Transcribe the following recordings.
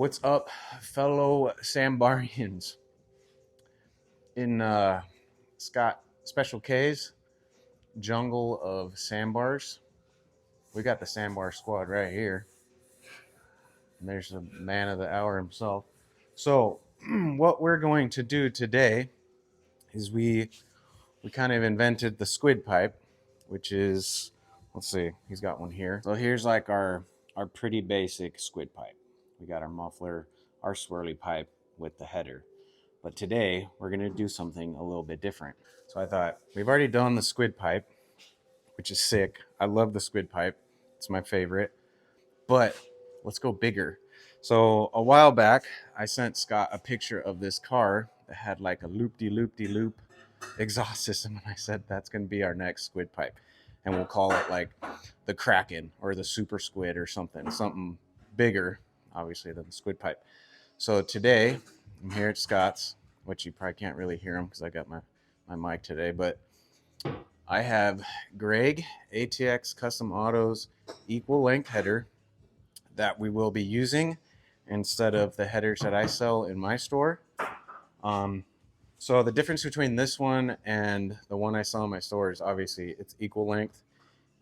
What's up, fellow Sambarians? In Scott Special Keiz, jungle of sandbars. We got the sandbar squad right here. And there's the man of the hour himself. So what we're going to do today is we kind of invented the squid pipe, which is, let's see, he's got one here. So here's like our pretty basic squid pipe. We got our muffler, our swirly pipe with the header. But today we're going to do something a little bit different. So I thought, we've already done the squid pipe, which is sick. I love the squid pipe. It's my favorite. But let's go bigger. So a while back, I sent Scott a picture of this car that had like a loop-de-loop-de-loop exhaust system. And I said, that's going to be our next squid pipe. And we'll call it like the Kraken or the Super Squid or something bigger, obviously, than the squid pipe. So today, I'm here at Scott's, which you probably can't really hear him because I got my mic today, but I have Greg ATX Custom Autos equal length header that we will be using instead of the headers that I sell in my store. So the difference between this one and the one I sell in my store is obviously it's equal length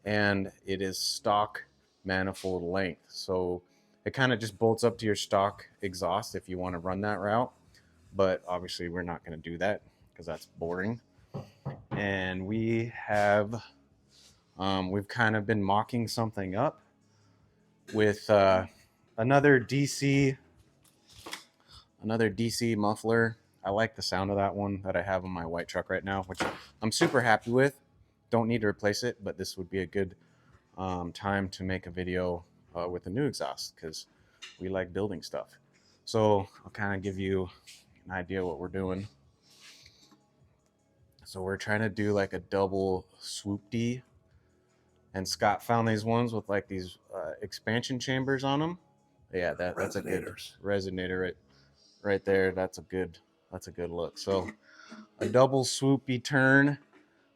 and it is stock manifold length. So it kind of just bolts up to your stock exhaust if you want to run that route. But obviously we're not going to do that because that's boring. And we have, we've kind of been mocking something up with another DC muffler. I like the sound of that one that I have on my white truck right now, which I'm super happy with. Don't need to replace it, but this would be a good time to make a video with a new exhaust because we like building stuff. So I'll kind of give you an idea what we're doing. So we're trying to do like a double swoop D, and Scott found these ones with like these expansion chambers on them. Yeah, that's a good resonator right there. That's a good look. So a double swoopy turn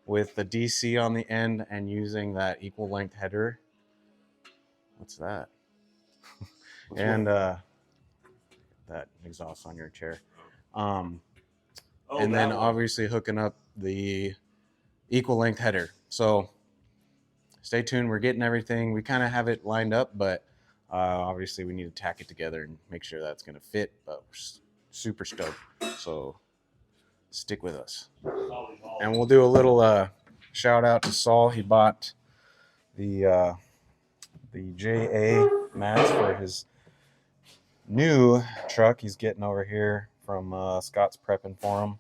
with the DC on the end and using that equal length header. What's that? And that exhaust on your chair. And then obviously hooking up the equal length header. So stay tuned. We're getting everything. We kind of have it lined up, but obviously we need to tack it together and make sure that's going to fit. But we're super stoked. So stick with us. And we'll do a little shout out to Saul. He bought the JA mats for his new truck he's getting over here from Scott's prepping for him.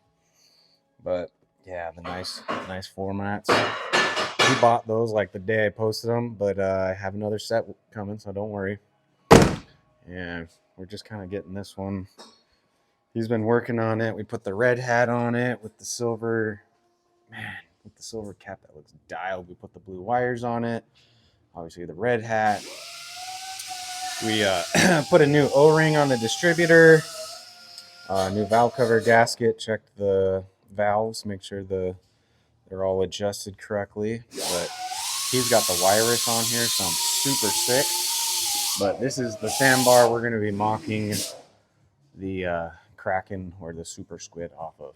But yeah, the nice floor mats. He bought those like the day I posted them, but I have another set coming, so don't worry. And we're just kind of getting this one. He's been working on it. We put the red hat on it with the silver, with the silver cap that looks dialed. We put the blue wires on it. Obviously the red hat. We put a new O-ring on the distributor. New valve cover gasket. Checked the valves, make sure they're all adjusted correctly. But he's got the wireless on here, so I'm super sick. But this is the sandbar we're going to be mocking the Kraken or the Super Squid off of.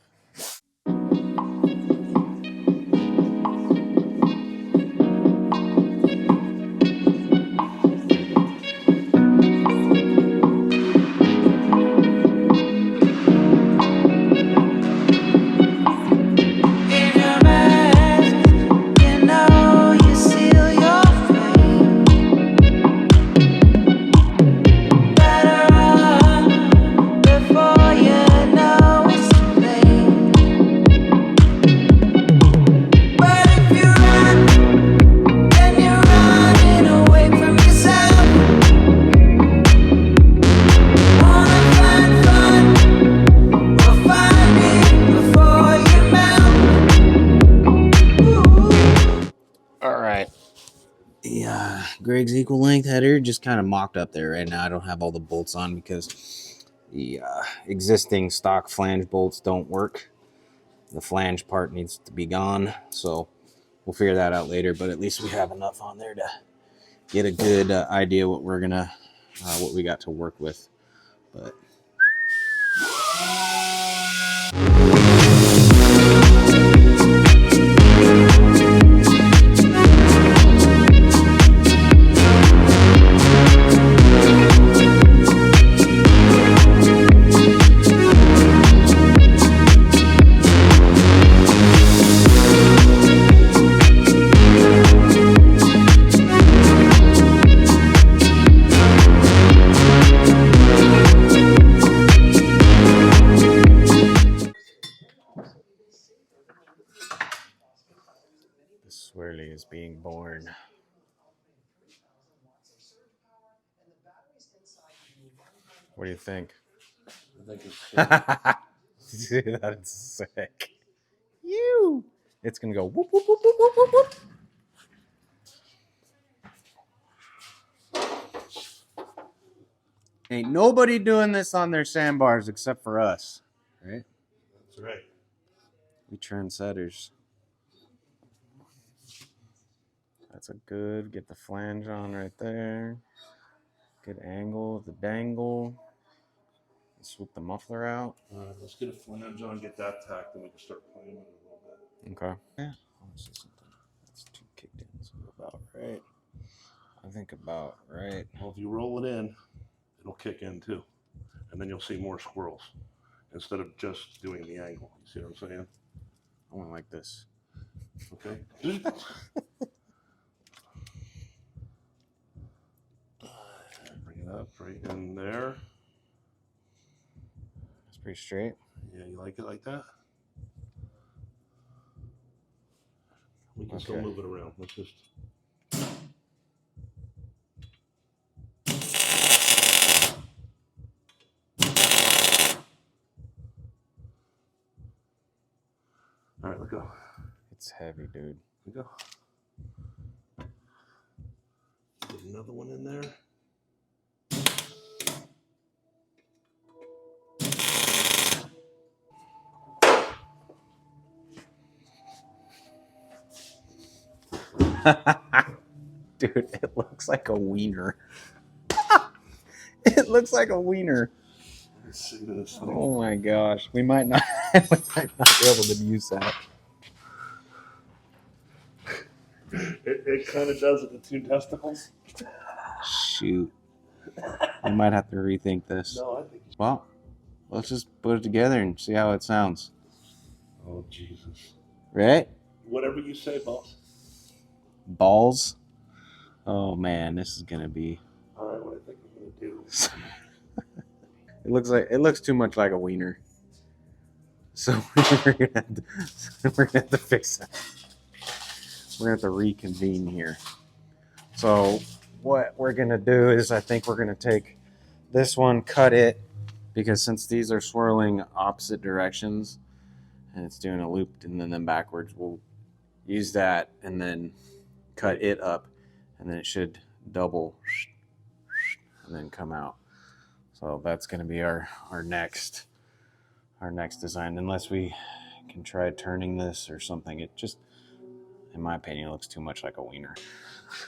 Greg's equal length header just kind of mocked up there right now. I don't have all the bolts on because the existing stock flange bolts don't work. The flange part needs to be gone, so we'll figure that out later, but at least we have enough on there to get a good idea what we're gonna what we got to work with. But the swirly is being born. What do you think? I think it's sick. Dude, that's sick. You. It's gonna go whoop whoop whoop whoop whoop whoop whoop. Ain't nobody doing this on their sandbars except for us, right? That's right. We trendsetters. That's a good. Get the flange on right there. Good angle of the dangle. Swoop the muffler out. All right, let's get a flange on, get that tacked, and we can start playing with it a little bit. Okay. Yeah. Honestly, something that's too kicked in. So about right. I think about right. Well, if you roll it in, it'll kick in too, and then you'll see more squirrels instead of just doing the angle. You see what I'm saying? I want like this. Okay. Bring it up right in there. It's pretty straight. Yeah, you like it like that? We can still Okay. move it around. Let's just. All right, let go. It's heavy, dude. Let go. Get another one in there. Dude, it looks like a wiener. It looks like a wiener. Let's see this thing. Oh my gosh. We might not be able to use that. It kind of does at the two testicles. Shoot. We might have to rethink this. No, I think. Well, let's just put it together and see how it sounds. Oh, Jesus. Right? Whatever you say, boss. Balls. Oh man, this is gonna be. All right, what I think I'm gonna do. It looks too much like a wiener. So we're gonna have to fix that. We're gonna have to reconvene here. So what we're gonna do is I think we're gonna take this one, cut it, because since these are swirling opposite directions and it's doing a loop and then backwards, we'll use that and then cut it up, and then it should double and then come out. So that's going to be our next design, unless we can try turning this or something. It just, in my opinion, looks too much like a wiener.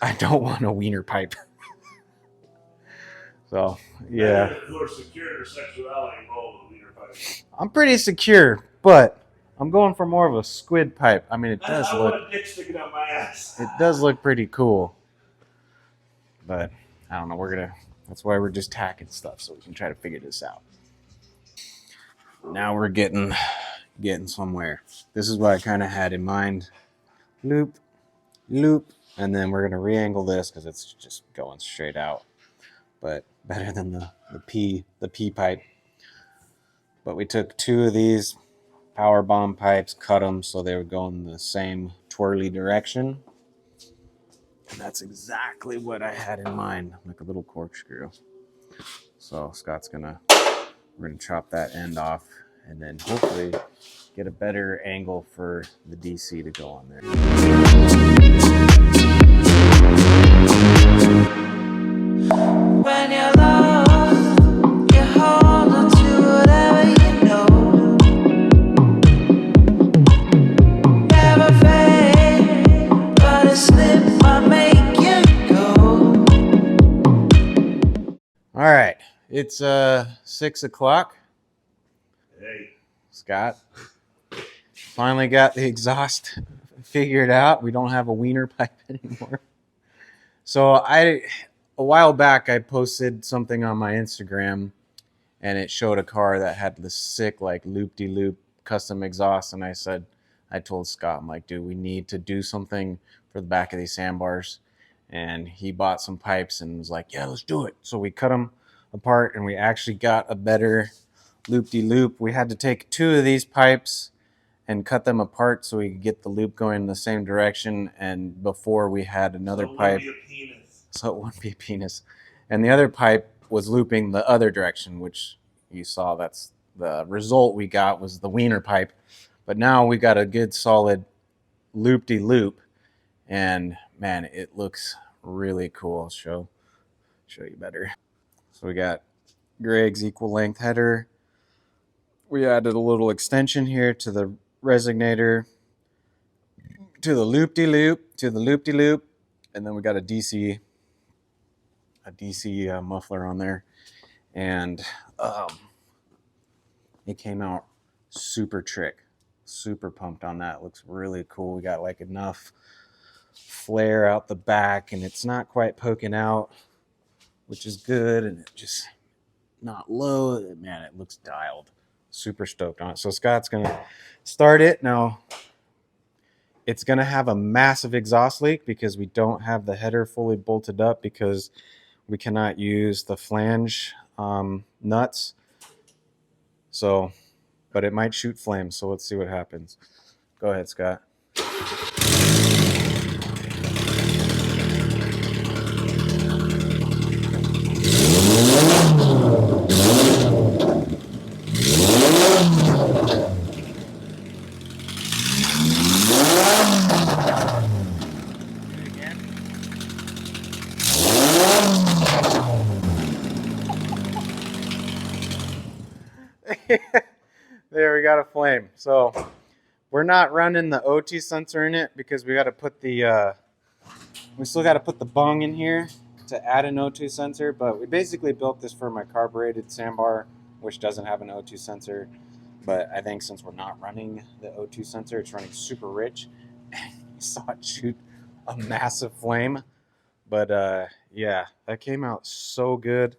I don't want a wiener pipe. So yeah, Who are secure in their sexuality roll with a leader pipe. I'm pretty secure, but I'm going for more of a squid pipe. I mean, it does I look. want a dick sticking out my ass. It does look pretty cool, but I don't know. That's why we're just tacking stuff so we can try to figure this out. Now we're getting somewhere. This is what I kind of had in mind. Loop, loop, and then we're gonna re-angle this because it's just going straight out. But better than the P pipe. But we took two of these power bomb pipes, cut them so they would go in the same twirly direction. And that's exactly what I had in mind, like a little corkscrew. So we're gonna chop that end off and then hopefully get a better angle for the DC to go on there. When you're lost, you hold on to whatever you know. Never fade, but a slip might make you go. All right, It's 6 o'clock. Hey. Scott finally got the exhaust figured out. We don't have a wiener pipe anymore. So a while back, I posted something on my Instagram, and it showed a car that had this sick like loop-de-loop custom exhaust, and I told Scott, I'm like, dude, we need to do something for the back of these sandbars. And he bought some pipes and was like, yeah, let's do it. So we cut them apart, and we actually got a better loop-de-loop. We had to take 2 of these pipes and cut them apart so we could get the loop going in the same direction. And before we had another pipe, so it wouldn't be a penis. And the other pipe was looping the other direction, which you saw. That's the result we got was the wiener pipe. But now we got a good solid loop-de-loop, and man, it looks really cool. I'll show you better. So we got Greg's equal length header. We added a little extension here to the resonator, to the loop-de-loop, and then we got a DC muffler on there, and it came out super trick. Super pumped on that. It looks really cool. We got like enough flare out the back, and it's not quite poking out, which is good, and it just not low. Man, it looks dialed. Super stoked on it. So Scott's gonna start it now. It's gonna have a massive exhaust leak because we don't have the header fully bolted up because we cannot use the flange nuts. So, but it might shoot flames. So let's see what happens. Go ahead, Scott. There, we got a flame. So we're not running the OT sensor in it because we got to put the we still got to put the bung in here to add an O2 sensor. But we basically built this for my carbureted Sambar, which doesn't have an O2 sensor. But I think since we're not running the O2 sensor, it's running super rich. You saw it shoot a massive flame. But yeah, that came out so good.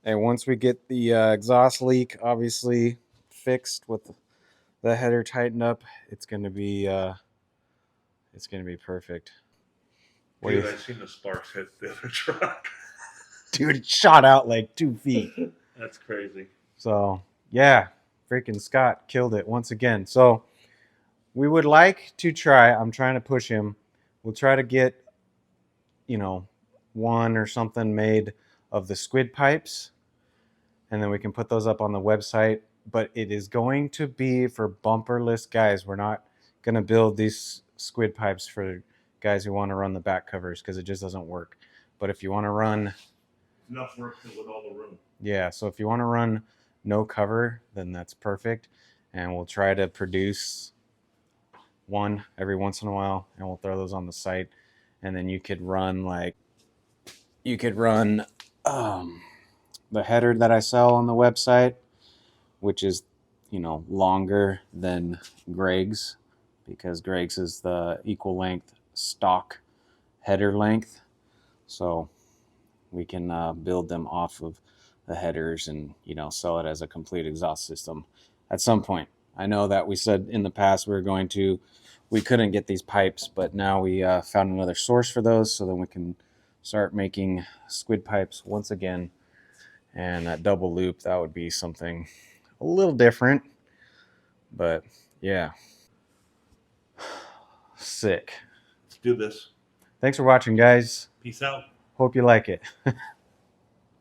And once we get the exhaust leak obviously fixed with the header tightened up, it's gonna be perfect. Dude, I seen the sparks hit the other truck. Dude, it shot out like 2 feet. That's crazy. So yeah, freaking Scott killed it once again. So we would like to try. I'm trying to push him. We'll try to get, one or something made of the squid pipes, and then we can put those up on the website. But it is going to be for bumperless guys. We're not going to build these squid pipes for guys who want to run the back covers because it just doesn't work. But if you want to run enough work with all the room. Yeah, so if you want to run no cover, then that's perfect. And we'll try to produce one every once in a while, and we'll throw those on the site. And then you could run the header that I sell on the website, which is, longer than Greg's, because Greg's is the equal length stock header length. So we can build them off of the headers and, sell it as a complete exhaust system at some point. I know that we said in the past we couldn't get these pipes, but now we found another source for those, so then we can start making squid pipes once again. And that double loop, that would be something a little different, but yeah. Sick. Let's do this. Thanks for watching, guys. Peace out. Hope you like it.